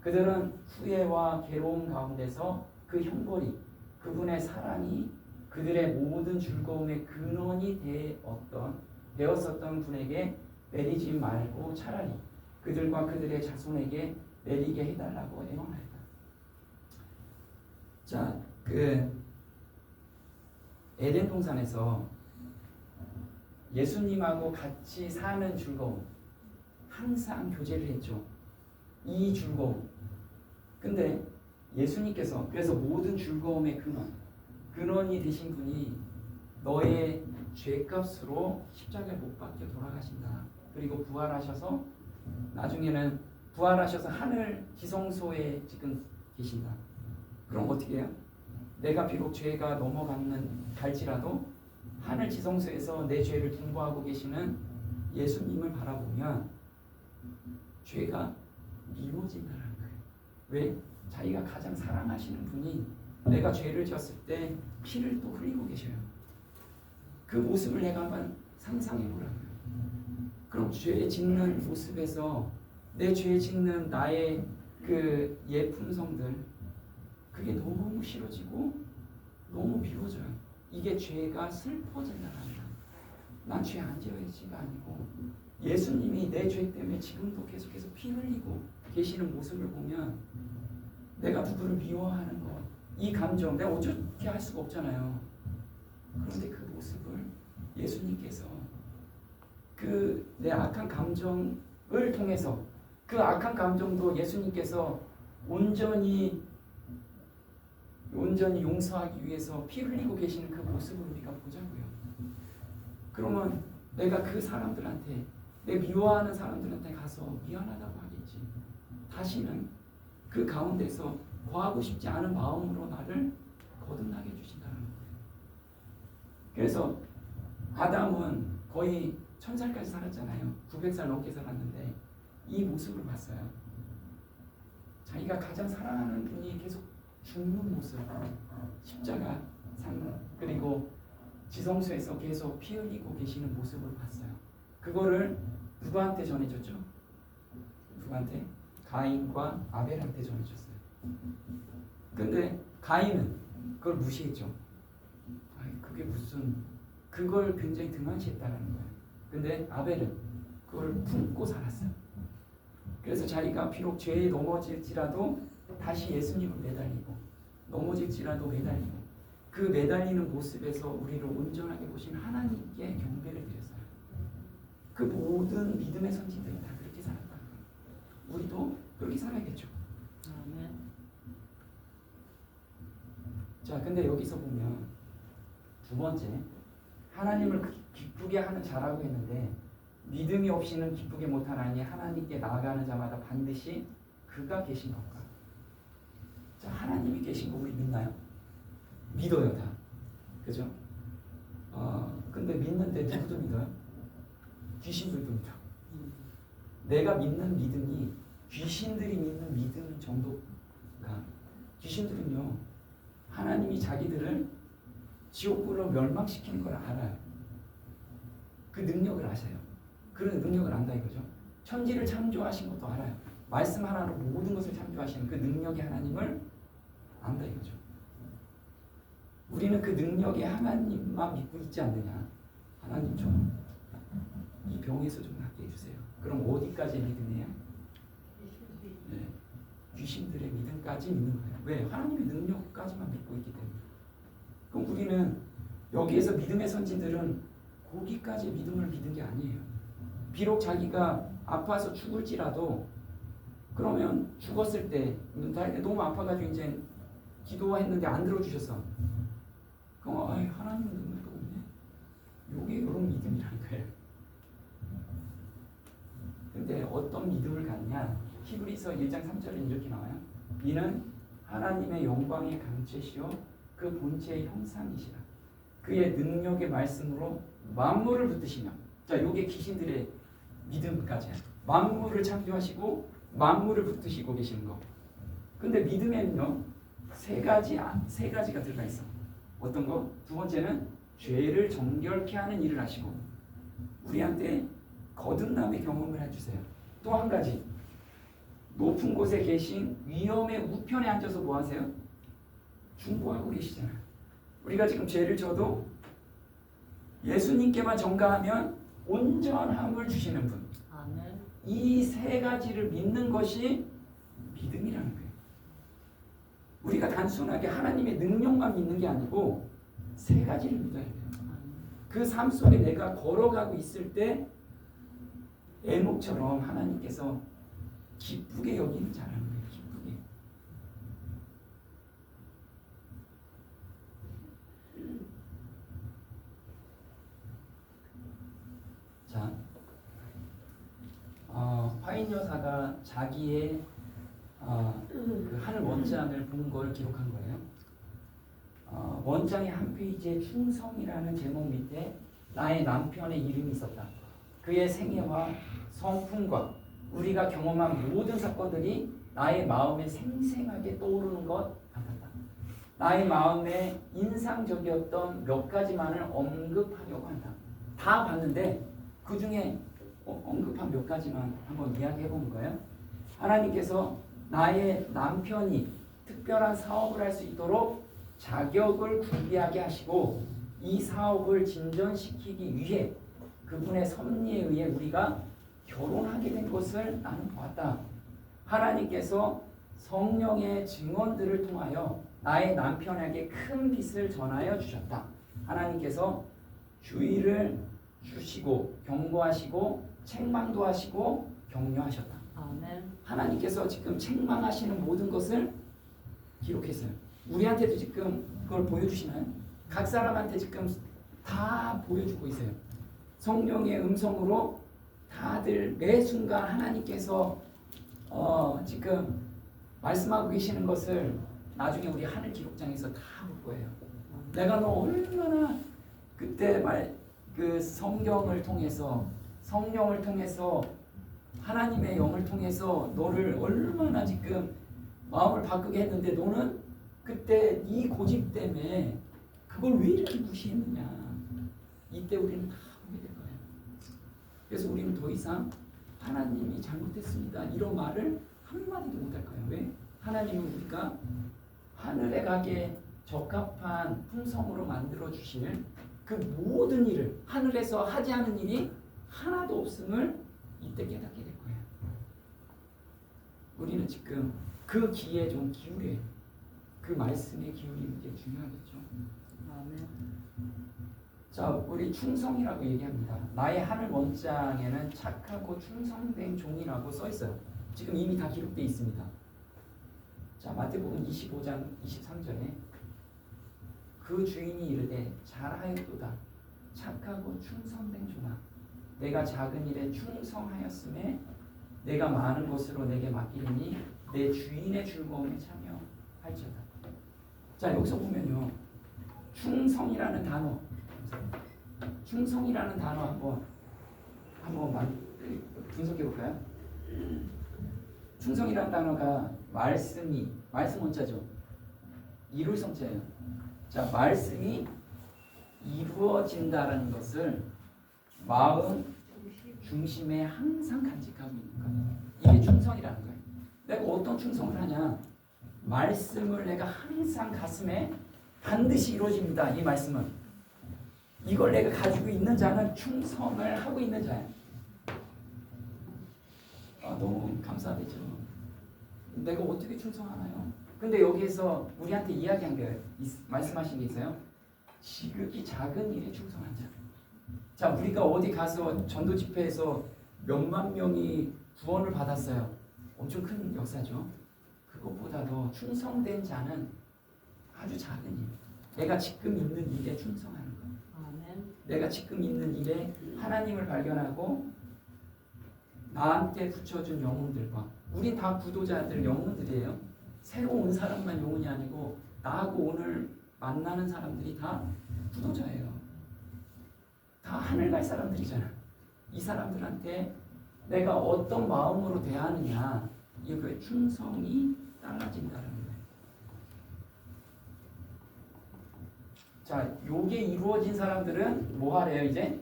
그들은 후회와 괴로움 가운데서 그 형벌이 그분의 사랑이 그들의 모든 즐거움의 근원이 되었었던 분에게 내리지 말고 차라리 그들과 그들의 자손에게 내리게 해달라고 애원하였다. 자, 그 에덴 동산에서 예수님하고 같이 사는 즐거움, 항상 교제를 했죠. 이 즐거움. 근데 예수님께서 그래서 모든 즐거움의 근원이 되신 분이 너의 죄값으로 십자가에 못 박혀 돌아가신다. 그리고 부활하셔서 나중에는 부활하셔서 하늘 지성소에 지금 계신다. 그럼 어떻게 해요? 내가 비록 죄가 넘어가는 갈지라도 하늘 지성소에서 내 죄를 중보하고 계시는 예수님을 바라보면 죄가 미워진다는 거예요. 왜? 자기가 가장 사랑하시는 분이 내가 죄를 지었을 때 피를 또 흘리고 계셔요. 그 모습을 내가 한번 상상해 보라고요. 그럼 죄 짓는 모습에서 내 죄 짓는 나의 그 예품성들, 그게 너무 싫어지고 너무 미워져요. 이게 죄가 슬퍼진다는 거예요. 난 죄 안 지어야지가 아니고 예수님이 내 죄 때문에 지금도 계속해서 피 흘리고 계시는 모습을 보면 내가 누구를 미워하는 것, 이 감정 내가 어떻게 할 수가 없잖아요. 그런데 그 모습을 예수님께서 그 내 악한 감정을 통해서 그 악한 감정도 예수님께서 온전히 용서하기 위해서 피 흘리고 계시는 그 모습을 우리가 보자고요. 그러면 내가 그 사람들한테, 내 미워하는 사람들한테 가서 미안하다고 하겠지. 다시는 그 가운데서 거하고 싶지 않은 마음으로 나를 거듭나게 해주신다는 거예요. 그래서 아담은 거의 1000살까지 살았잖아요. 900살 넘게 살았는데 이 모습을 봤어요. 자기가 가장 사랑하는 분이 계속 죽는 모습, 십자가 상, 그리고 지성소에서 계속 피 흘리고 계시는 모습을 봤어요. 그거를 누구한테 전해줬죠? 누구한테? 가인과 아벨한테 전해줬어요. 근데 가인은 그걸 무시했죠. 그게 무슨, 그걸 굉장히 등한시했다는 거예요. 근데 아벨은 그걸 품고 살았어요. 그래서 자기가 비록 죄에 넘어질지라도 다시 예수님을 매달리고, 넘어질지라도 매달리고, 그 매달리는 모습에서 우리를 온전하게 보신 하나님께 경배를 드렸어요. 그 모든 믿음의 선지들은 다 그렇게 살았다는 거예요. 우리도 그렇게 살아야겠죠. 아멘. 자, 근데 여기서 보면 두 번째, 하나님을 기쁘게 하는 자라고 했는데 믿음이 없이는 기쁘게 못하나니 하나님께 나아가는 자마다 반드시 그가 계신 것과. 자, 하나님이 계신 거 우리 믿나요? 믿어요, 다. 그죠? 근데 믿는데 누구도 믿어요? 귀신들도 믿어. 내가 믿는 믿음이 귀신들이 믿는 믿음 정도가. 귀신들은요, 하나님이 자기들을 지옥불로 멸망시키는 걸 알아요. 그 능력을 아세요. 그런 능력을 안다 이거죠. 천지를 창조하신 것도 알아요. 말씀 하나로 모든 것을 창조하시는 그 능력의 하나님을 안다 이거죠. 우리는 그 능력의 하나님만 믿고 있지 않느냐. 하나님 좀 이 병에서 좀 낫게 해주세요. 그럼 어디까지 믿음이에요? 네. 귀신들의 믿음까지 믿는 거예요. 왜? 하나님의 능력까지만 믿고 있기 때문에. 그럼 우리는 여기에서 믿음의 선지들은 거기까지 믿음을 믿은 게 아니에요. 비록 자기가 아파서 죽을지라도, 그러면 죽었을 때 너무 아파가지고 이제 기도했는데 안 들어주셨어. 그럼 하나님은 능력도 없네. 요게 이런 믿음이라는 거예요. 근데 어떤 믿음을 갖냐? 히브리서 1장 3절에 이렇게 나와요. 이는 하나님의 영광의 강체시요 그 본체의 형상이시라. 그의 능력의 말씀으로 만물을 붙드시며. 자, 요게 귀신들의 믿음까지야. 만물을 창조하시고 만물을 붙드시고 계시는 거. 근데 믿음에는요, 세 가지가 들어가 있어. 어떤 거? 두 번째는 죄를 정결케 하는 일을 하시고 우리한테 거듭남의 경험을 해주세요. 또 한 가지, 높은 곳에 계신 위엄의 우편에 앉아서 뭐 하세요? 중보하고 계시잖아요. 우리가 지금 죄를 져도 예수님께만 전가하면 온전함을 주시는 분. 아멘. 이 세 가지를 믿는 것이 믿음이라는 거예요. 우리가 단순하게 하나님의 능력만 믿는 게 아니고 세 가지를 믿어야 돼요. 그 삶 속에 내가 걸어가고 있을 때 에녹처럼 하나님께서 기쁘게 여기는 자라는 거예요. 기쁘게. 자, 화인 여사가 자기의 그 하늘 원장을 본 걸 기록한 거예요. 원장의 한 페이지에 충성이라는 제목 밑에 나의 남편의 이름이 있었다. 그의 생애와 성품과 우리가 경험한 모든 사건들이 나의 마음에 생생하게 떠오르는 것 같았다. 나의 마음에 인상적이었던 몇 가지만을 언급하려고 한다. 다 봤는데 그 중에 언급한 몇 가지만 한번 이야기해 보는 거예요. 하나님께서 나의 남편이 특별한 사업을 할 수 있도록 자격을 구비하게 하시고 이 사업을 진전시키기 위해 그분의 섭리에 의해 우리가 결혼하게 된 것을 나는 보았다. 하나님께서 성령의 증언들을 통하여 나의 남편에게 큰 빛을 전하여 주셨다. 하나님께서 주의를 주시고 경고하시고 책망도 하시고 격려하셨다. 아멘. 하나님께서 지금 책망하시는 모든 것을 기록했어요. 우리한테도 지금 그걸 보여주시나요? 각 사람한테 지금 다 보여주고 있어요. 성령의 음성으로 다들 매 순간 하나님께서 지금 말씀하고 계시는 것을 나중에 우리 하늘 기록장에서 다 볼 거예요. 내가 너 얼마나 그때 그 성경을 통해서 성령을 통해서 하나님의 영을 통해서 너를 얼마나 지금 마음을 바꾸게 했는데 너는 그때 네 고집 때문에 그걸 왜 이렇게 무시했느냐. 이때 우리는 다 보게 될 거예요. 그래서 우리는 더 이상 하나님이 잘못했습니다 이런 말을 한마디도 못할 거예요. 왜? 하나님은 우리가 하늘에 가게 적합한 품성으로 만들어 주실 그 모든 일을 하늘에서 하지 않은 일이 하나도 없음을 이때 깨닫게 될 거예요. 우리는 지금 그 기에 좀 기울여야 돼요. 그 말씀에 기울이는 게 중요하겠죠. 아멘. 자, 우리 충성이라고 얘기합니다. 나의 하늘 원장에는 착하고 충성된 종이라고 써 있어요. 지금 이미 다 기록되어 있습니다. 자, 마태복음 25장 23절에 그 주인이 이르되 잘하였도다 착하고 충성된 종아 내가 작은 일에 충성하였음에 내가 많은 것으로 내게 맡기리니 내 주인의 즐거움에 참여할지어다. 자, 여기서 보면요. 충성이라는 단어 한번 분석해 볼까요? 충성이라는 단어가 말씀 원자죠. 이룰 성자예요. 자, 말씀이 이루어진다라는 것을 마음 중심에 항상 간직하고 있는 거예요. 이게 충성이라는 거예요. 내가 어떤 충성을 하냐? 말씀을 내가 항상 가슴에 반드시 이루어집니다. 이 말씀은 이걸 내가 가지고 있는 자는 충성을 하고 있는 자야. 너무 감사하죠. 내가 어떻게 충성하나요? 근데 여기에서 우리한테 이야기한 게 말씀하신 게 있어요. 지극히 작은 일에 충성한 자. 자, 우리가 어디 가서 전도 집회에서 몇만 명이 구원을 받았어요. 엄청 큰 역사죠. 그것보다도 충성된 자는 아주 작은 일. 내가 지금 있는 일에 충성하는 거예요. 아멘. 내가 지금 있는 일에 하나님을 발견하고 나한테 붙여준 영혼들과 우린 다 구도자들 영혼들이에요. 새로 온 사람만 영혼이 아니고 나하고 오늘 만나는 사람들이 다 구도자예요. 다 하늘 갈 사람들이잖아. 이 사람들한테 내가 어떤 마음으로 대하느냐 이거에 충성이 달라진다는 거예요. 자, 요게 이루어진 사람들은 뭐 하래요? 이제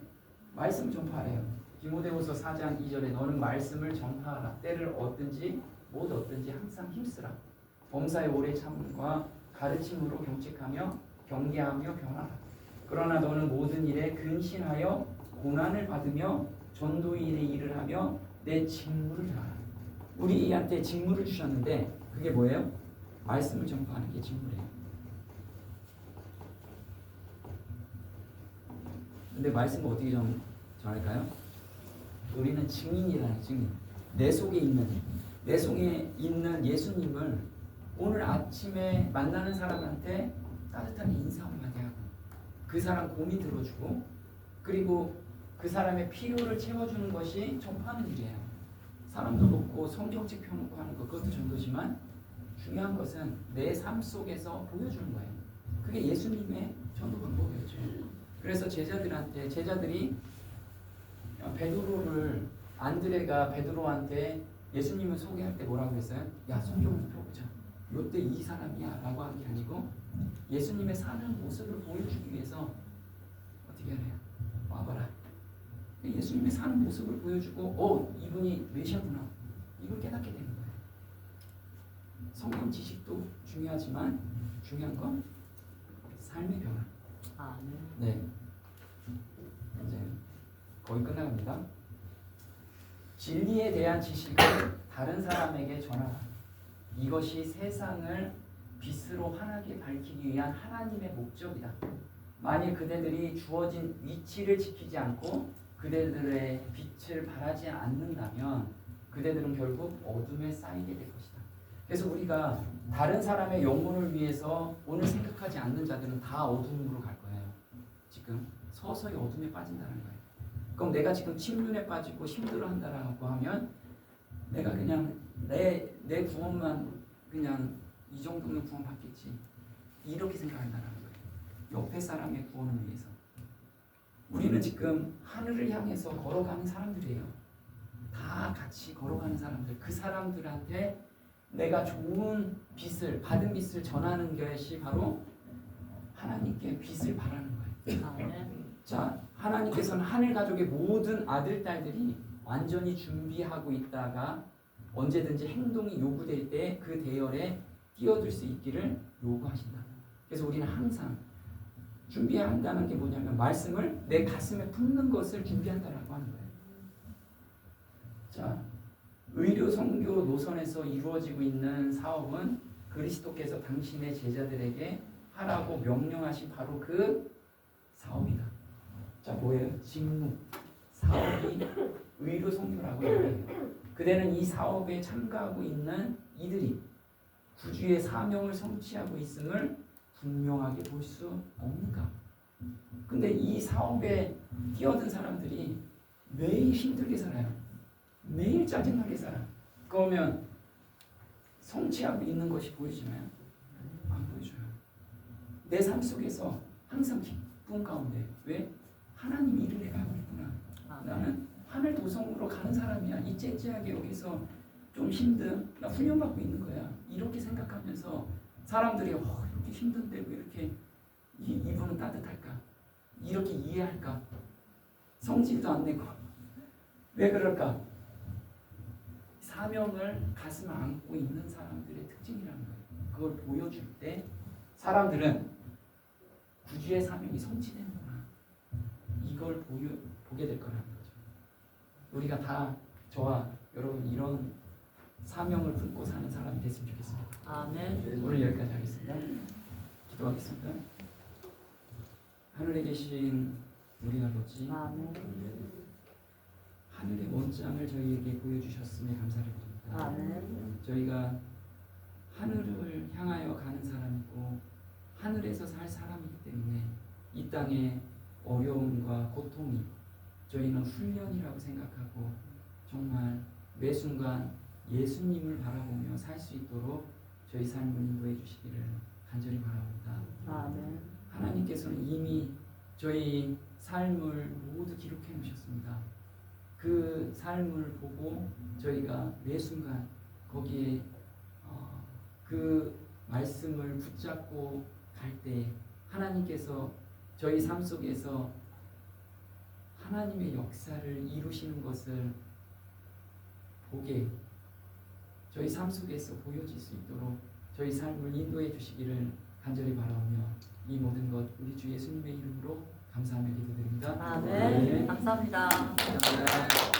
말씀 전파하래요. 디모데후서 4장 2절에 너는 말씀을 전파하라. 때를 얻든지 못 얻든지 항상 힘쓰라. 범사의 오래 참음과 가르침으로 경책하며 경계하며 변하라. 그러나 너는 모든 일에 근신하여 고난을 받으며 전도인의 일을 하며 내 직무를 다하라. 우리한테 직무를 주셨는데 그게 뭐예요? 말씀을 전파하는 게 직무래요. 근데 말씀을 어떻게 전할까요? 우리는 증인이라는 증인. 내 속에 있는 예수님을 오늘 아침에 만나는 사람한테 따뜻하게 인사 한마디 하고 그 사람 고민 들어주고 그리고 그 사람의 필요를 채워주는 것이 전파하는 일이에요. 사람도 놓고 성경책 펴놓고 하는 것 그것도 전도지만 중요한 것은 내 삶 속에서 보여주는 거예요. 그게 예수님의 전도 방법이었죠. 그래서 제자들이 안드레가 베드로한테 예수님을 소개할 때 뭐라고 했어요? 야, 성경을 펴보자. 요때 이 사람이야 라고 한 게 아니고 예수님의 사는 모습을 보여주기 위해서 어떻게 해야 돼요? 와봐라. 예수님의 사는 모습을 보여주고 이분이 메시아구나. 이걸 깨닫게 되는 거예요. 성경 지식도 중요하지만 중요한 건 삶의 변화. 네. 이제 거의 끝나갑니다. 진리에 대한 지식을 다른 사람에게 전하라. 이것이 세상을 빛으로 환하게 밝히기 위한 하나님의 목적이다. 만일 그대들이 주어진 위치를 지키지 않고 그대들의 빛을 발하지 않는다면 그대들은 결국 어둠에 쌓이게 될 것이다. 그래서 우리가 다른 사람의 영혼을 위해서 오늘 생각하지 않는 자들은 다 어둠으로 갈 거예요. 지금 서서히 어둠에 빠진다는 거예요. 그럼 내가 지금 침륜에 빠지고 힘들어한다라고 하면 내가 그냥 내 구원만 그냥 이 정도면 구원 받겠지 이렇게 생각한다는 거예요. 옆에 사람의 구원을 위해서. 우리는 지금 하늘을 향해서 걸어가는 사람들이에요. 다 같이 걸어가는 사람들. 그 사람들한테 내가 좋은 빛을 받은 빛을 전하는 것이 바로 하나님께 빛을 바라는 거예요. 자, 하나님께서는 하늘 가족의 모든 아들, 딸들이 완전히 준비하고 있다가 언제든지 행동이 요구될 때 그 대열에 뛰어들 수 있기를 요구하신다. 그래서 우리는 항상 준비한다는 게 뭐냐면 말씀을 내 가슴에 품는 것을 준비한다라고 하는 거예요. 자, 의료 선교 노선에서 이루어지고 있는 사업은 그리스도께서 당신의 제자들에게 하라고 명령하신 바로 그 사업이다. 자, 뭐예요? 직무, 사업이 의료 선교라고 해요. 그대는 이 사업에 참가하고 있는 이들이 구주의 사명을 성취하고 있음을 분명하게 볼 수 없는가? 근데 이 사업에 뛰어든 사람들이 매일 힘들게 살아요. 매일 짜증나게 살아. 그러면 성취하고 있는 것이 보이시나요? 안 보여줘요. 내 삶 속에서 항상 기쁨 가운데 왜? 하나님 일을 내가 하고 있구나. 나는 하늘 도성으로 가는 사람이야. 이 째째하게 여기서 좀 힘든 나 훈련받고 있는 거야. 이렇게 생각하면서 사람들이 이렇게 힘든데 왜 이렇게 이분은 따뜻할까? 이렇게 이해할까? 성질도 안 내고 왜 그럴까? 사명을 가슴에 안고 있는 사람들의 특징이라는 거예요. 그걸 보여줄 때 사람들은 구주의 사명이 성취되는구나. 이걸 보게 될 거라는 거죠. 우리가 다 저와 여러분 이런 사명을 품고 사는 사람이 됐으면 좋겠습니다. 아멘. 오늘 여기까지 하겠습니다. 기도하겠습니다. 하늘에 계신 우리 아버지, 아멘. 하늘의 원장을 저희에게 보여주셨음에 감사를 드립니다. 아멘. 저희가 하늘을 향하여 가는 사람이고 하늘에서 살 사람이기 때문에 이 땅의 어려움과 고통이 저희는 훈련이라고 생각하고 정말 매 순간 예수님을 바라보며 살 수 있도록 저희 삶을 인도해 주시기를 간절히 바랍니다. 아멘. 하나님께서는 이미 저희 삶을 모두 기록해 놓으셨습니다. 그 삶을 보고 저희가 매 순간 거기에 그 말씀을 붙잡고 갈 때 하나님께서 저희 삶 속에서 하나님의 역사를 이루시는 것을 보게 저희 삶 속에서 보여질 수 있도록 저희 삶을 인도해 주시기를 간절히 바라오며 이 모든 것 우리 주 예수님의 이름으로 감사하며 기도드립니다. 아멘. 네. 감사합니다. 감사합니다.